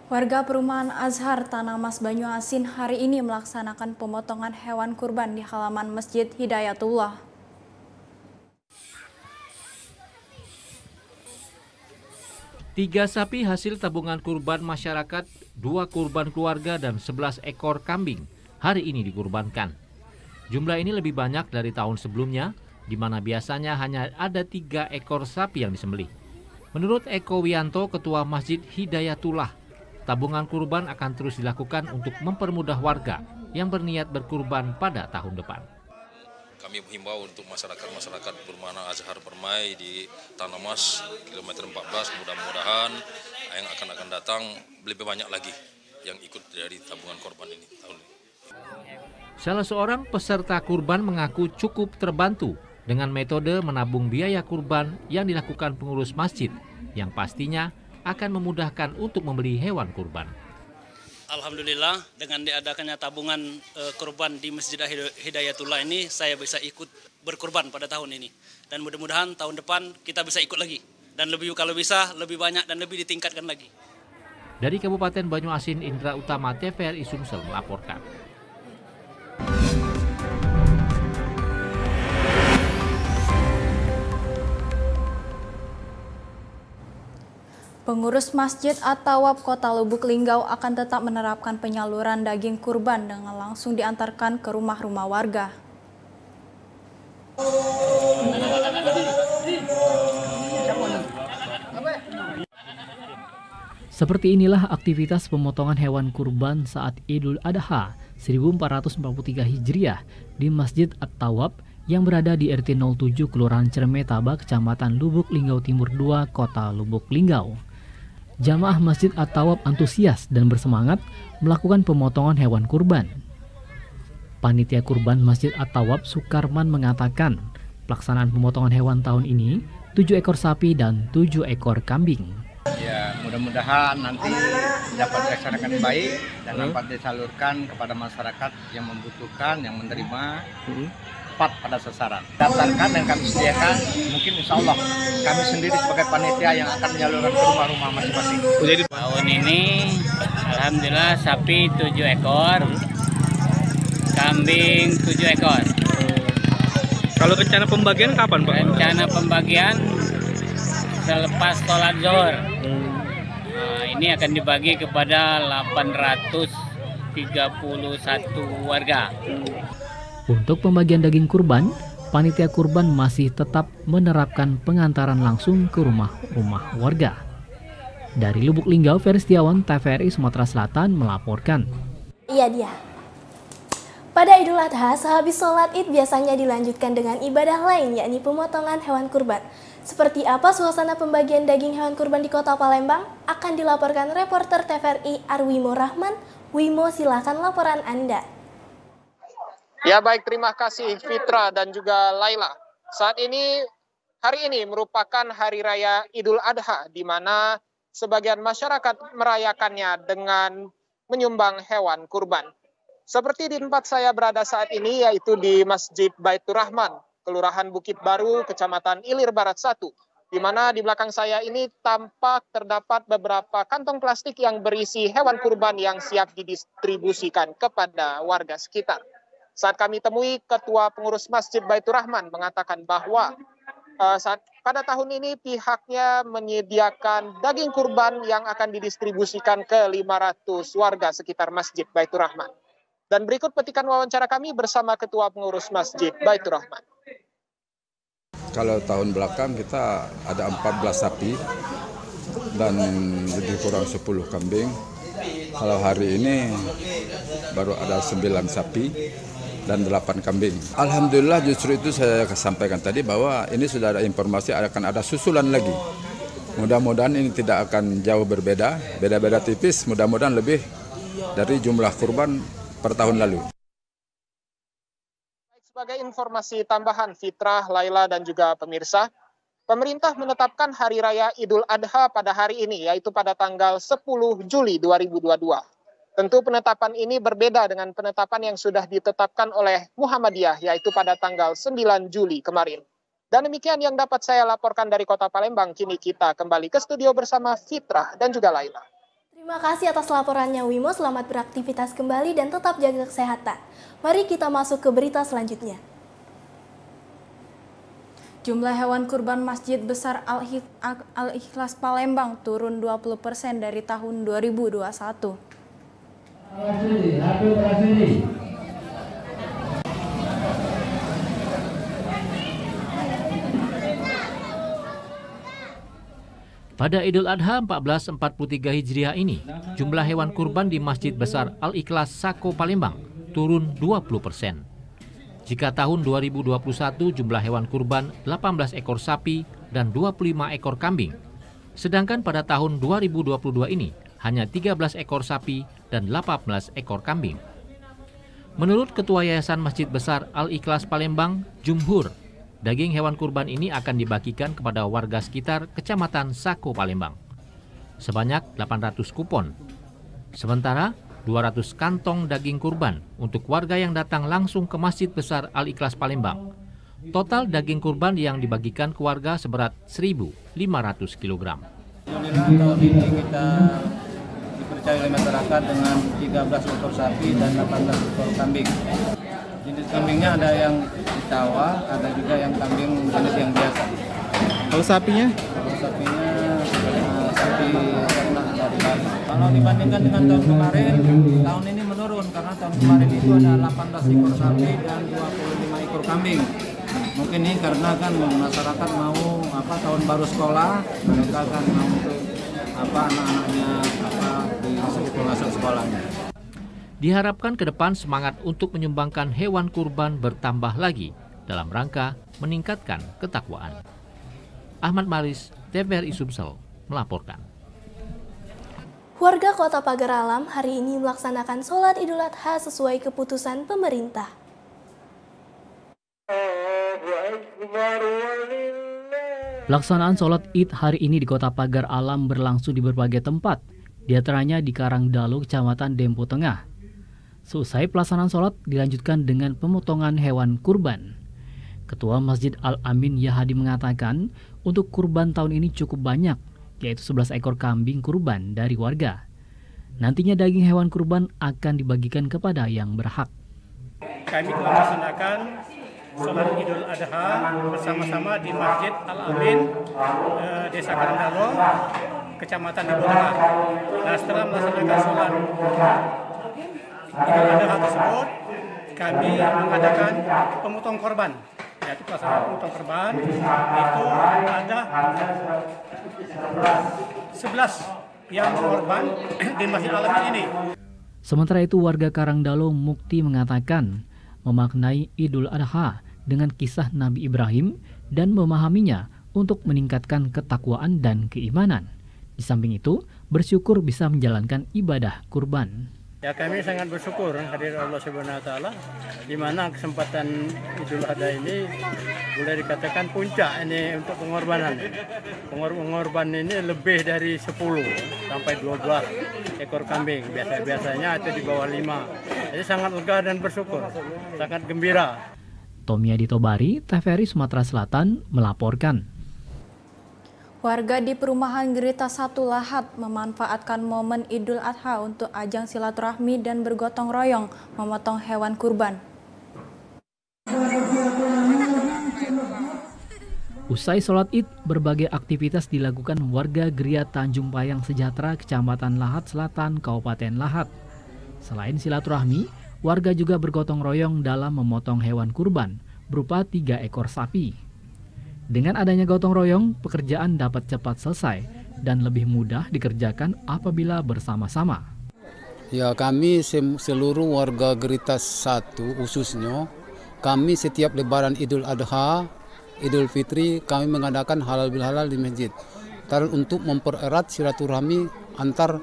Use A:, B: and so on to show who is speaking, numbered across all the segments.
A: Warga perumahan Azhar Tanah Mas Banyuasin hari ini melaksanakan pemotongan hewan kurban di halaman Masjid Hidayatullah.
B: Tiga sapi hasil tabungan kurban masyarakat, 2 kurban keluarga dan 11 ekor kambing hari ini dikurbankan. Jumlah ini lebih banyak dari tahun sebelumnya, di mana biasanya hanya ada 3 ekor sapi yang disembelih. Menurut Eko Wianto, Ketua Masjid Hidayatullah, tabungan kurban akan terus dilakukan untuk mempermudah warga yang berniat berkurban pada tahun depan.
C: Kami menghimbau untuk masyarakat perumahan Azhar Permai di Tanah Mas, kilometer 14, mudah-mudahan yang akan datang lebih banyak lagi yang ikut dari tabungan korban ini tahun ini.
B: Salah seorang peserta kurban mengaku cukup terbantu dengan metode menabung biaya kurban yang dilakukan pengurus masjid, yang pastinya akan memudahkan untuk membeli hewan kurban.
D: Alhamdulillah, dengan diadakannya tabungan kurban di Masjid Hidayatullah ini, saya bisa ikut berkurban pada tahun ini. Dan mudah-mudahan tahun depan kita bisa ikut lagi. Dan kalau bisa lebih banyak dan lebih ditingkatkan lagi.
B: Dari Kabupaten Banyuasin, Indra Utama, TVRI Sumsel melaporkan.
A: Pengurus Masjid At-Tawab Kota Lubuk Linggau akan tetap menerapkan penyaluran daging kurban dengan langsung diantarkan ke rumah-rumah warga.
E: Seperti inilah aktivitas pemotongan hewan kurban saat Idul Adha 1443 Hijriah di Masjid At-Tawab yang berada di RT 07 Kelurahan Cermetaba, Kecamatan Lubuk Linggau Timur 2, Kota Lubuk Linggau. Jamaah Masjid At-Tawab antusias dan bersemangat melakukan pemotongan hewan kurban. Panitia kurban Masjid At-Tawab Sukarman mengatakan, pelaksanaan pemotongan hewan tahun ini 7 ekor sapi dan 7 ekor kambing.
F: Ya, mudah-mudahan nanti dapat dilaksanakan baik dan dapat disalurkan kepada masyarakat yang membutuhkan, yang menerima, tepat pada sasaran. Daftarkan dan kami sediakan, mungkin insya Allah kami sendiri sebagai panitia yang akan menyalurkan ke rumah-rumah masing-masing.
G: Tahun ini alhamdulillah sapi 7 ekor, kambing 7 ekor.
H: Kalau rencana pembagian kapan, Pak?
G: Rencana pembagian selepas sholat zuhur. Ini akan dibagi kepada 831 warga.
E: Untuk pembagian daging kurban, panitia kurban masih tetap menerapkan pengantaran langsung ke rumah-rumah warga. Dari Lubuk Linggau, Ferry Setiawan, TVRI Sumatera Selatan melaporkan.
I: Iya dia. Pada Idul Adha, sehabis sholat Id biasanya dilanjutkan dengan ibadah lain, yakni pemotongan hewan kurban. Seperti apa suasana pembagian daging hewan kurban di Kota Palembang? Akan dilaporkan reporter TVRI Arwimo Rahman. Wimo, silakan laporan Anda.
J: Ya baik, terima kasih Fitra dan juga Laila. Hari ini merupakan Hari Raya Idul Adha, di mana sebagian masyarakat merayakannya dengan menyumbang hewan kurban. Seperti di tempat saya berada saat ini, yaitu di Masjid Baitur Rahman, Kelurahan Bukit Baru, Kecamatan Ilir Barat 1, di mana di belakang saya ini tampak terdapat beberapa kantong plastik yang berisi hewan kurban yang siap didistribusikan kepada warga sekitar. Saat kami temui, Ketua Pengurus Masjid Baitur Rahman mengatakan bahwa pada tahun ini pihaknya menyediakan daging kurban yang akan didistribusikan ke 500 warga sekitar Masjid Baitur Rahman. Dan berikut petikan wawancara kami bersama Ketua Pengurus Masjid Baitur Rahman.
K: Kalau tahun belakang kita ada 14 sapi dan lebih kurang 10 kambing. Kalau hari ini baru ada 9 sapi dan 8 kambing. Alhamdulillah, justru itu saya sampaikan tadi bahwa ini sudah ada informasi akan ada susulan lagi. Mudah-mudahan ini tidak akan jauh berbeda, beda-beda tipis, mudah-mudahan lebih dari jumlah kurban per tahun lalu.
J: Sebagai informasi tambahan, Fitrah, Laila, dan juga pemirsa, pemerintah menetapkan Hari Raya Idul Adha pada hari ini, yaitu pada tanggal 10 Juli 2022. Tentu penetapan ini berbeda dengan penetapan yang sudah ditetapkan oleh Muhammadiyah, yaitu pada tanggal 9 Juli kemarin. Dan demikian yang dapat saya laporkan dari Kota Palembang. Kini kita kembali ke studio bersama Fitrah dan juga Laila.
I: Terima kasih atas laporannya Wimo, selamat beraktivitas kembali dan tetap jaga kesehatan. Mari kita masuk ke berita selanjutnya.
A: Jumlah hewan kurban Masjid Besar Al-Ikhlas Palembang turun 20% dari tahun 2021.
B: Pada Idul Adha 1443 Hijriah ini, jumlah hewan kurban di Masjid Besar Al-Ikhlas Sako Palembang turun 20%. Jika tahun 2021 jumlah hewan kurban 18 ekor sapi dan 25 ekor kambing, sedangkan pada tahun 2022 ini hanya 13 ekor sapi dan 18 ekor kambing. Menurut Ketua Yayasan Masjid Besar Al-Ikhlas Palembang, Jumhur, daging hewan kurban ini akan dibagikan kepada warga sekitar Kecamatan Sako Palembang. Sebanyak 800 kupon. Sementara 200 kantong daging kurban untuk warga yang datang langsung ke Masjid Besar Al-Ikhlas Palembang. Total daging kurban yang dibagikan ke warga seberat 1.500 kg.
L: Alhamdulillah tahun ini kita dipercaya oleh masyarakat dengan 13 ekor sapi dan 18 ekor kambing. Jenis kambingnya ada yang Jawa, ada juga yang kambing jenis yang biasa.
H: Kalau sapinya?
L: Kalau sapinya sapi ternak dari Bali. Kalau dibandingkan dengan tahun kemarin, tahun ini menurun karena tahun kemarin itu ada 18 ekor sapi dan 25 ekor kambing. Mungkin ini karena kan masyarakat mau tahun baru sekolah, mereka kan mau untuk anak-anaknya masuk sekolahnya.
B: Diharapkan ke depan semangat untuk menyumbangkan hewan kurban bertambah lagi dalam rangka meningkatkan ketakwaan. Ahmad Maris, TVRI Sumsel, melaporkan.
I: Warga Kota Pagar Alam hari ini melaksanakan sholat Idul Adha sesuai keputusan pemerintah.
E: Pelaksanaan sholat Id hari ini di Kota Pagar Alam berlangsung di berbagai tempat, di antaranya di Karangdalu, Kecamatan Dempo Tengah. Seusai pelaksanaan sholat dilanjutkan dengan pemotongan hewan kurban. Ketua Masjid Al-Amin Yahadi mengatakan untuk kurban tahun ini cukup banyak, yaitu 11 ekor kambing kurban dari warga. Nantinya daging hewan kurban akan dibagikan kepada yang berhak.
M: Kami telah melaksanakan sholat Idul Adha bersama-sama di Masjid Al-Amin, Desa Karangdalu, Kecamatan Dempo Tengah. Nah, setelah melaksanakan sholat Idul Adha tersebut, kami mengadakan pemotong korban, yaitu pelaksanaan pemotong korban itu ada 11 yang korban di Masjid Al-Amin ini.
E: Sementara itu warga Karangdalu Mukti mengatakan memaknai Idul Adha dengan kisah Nabi Ibrahim dan memahaminya untuk meningkatkan ketakwaan dan keimanan. Di samping itu, bersyukur bisa menjalankan ibadah kurban.
M: Ya, kami sangat bersyukur hadir Allah Subhanahu wa taala di mana kesempatan Idul Adha ini boleh dikatakan puncak ini untuk pengorbanan. Pengorban ini lebih dari 10 sampai 12 ekor kambing. Biasanya itu di bawah 5. Jadi sangat lega dan bersyukur, sangat gembira.
E: Tomia Ditobari, TVRI Sumatera Selatan melaporkan.
A: Warga di perumahan Gerita 1 Lahat memanfaatkan momen Idul Adha untuk ajang silaturahmi dan bergotong royong memotong hewan kurban.
E: Usai sholat Id, berbagai aktivitas dilakukan warga Geria Tanjung Payang Sejahtera, Kecamatan Lahat Selatan, Kabupaten Lahat. Selain silaturahmi, warga juga bergotong royong dalam memotong hewan kurban berupa 3 ekor sapi. Dengan adanya gotong royong, pekerjaan dapat cepat selesai dan lebih mudah dikerjakan apabila bersama-sama.
N: Ya, kami seluruh warga Gerita 1 khususnya, kami setiap lebaran Idul Adha, Idul Fitri, kami mengadakan halal bihalal di masjid. Untuk mempererat silaturahmi antar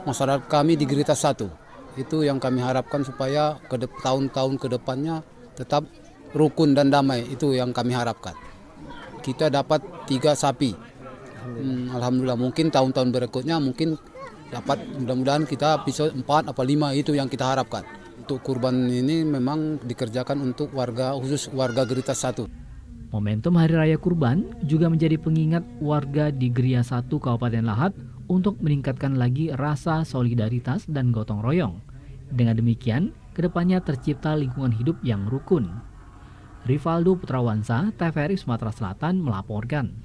N: masyarakat kami di Gerita 1. Itu yang kami harapkan supaya tahun-tahun ke depannya tetap rukun dan damai, itu yang kami harapkan. Kita dapat 3 sapi. Alhamdulillah, mungkin tahun-tahun berikutnya mungkin dapat, mudah-mudahan kita bisa 4 atau 5, itu yang kita harapkan. Untuk kurban ini memang dikerjakan untuk warga, khusus warga Gerita 1.
E: Momentum Hari Raya Kurban juga menjadi pengingat warga di Geria 1 Kabupaten Lahat untuk meningkatkan lagi rasa solidaritas dan gotong royong. Dengan demikian, kedepannya tercipta lingkungan hidup yang rukun. Rivaldo Putrawansa, TVRI Sumatera Selatan melaporkan.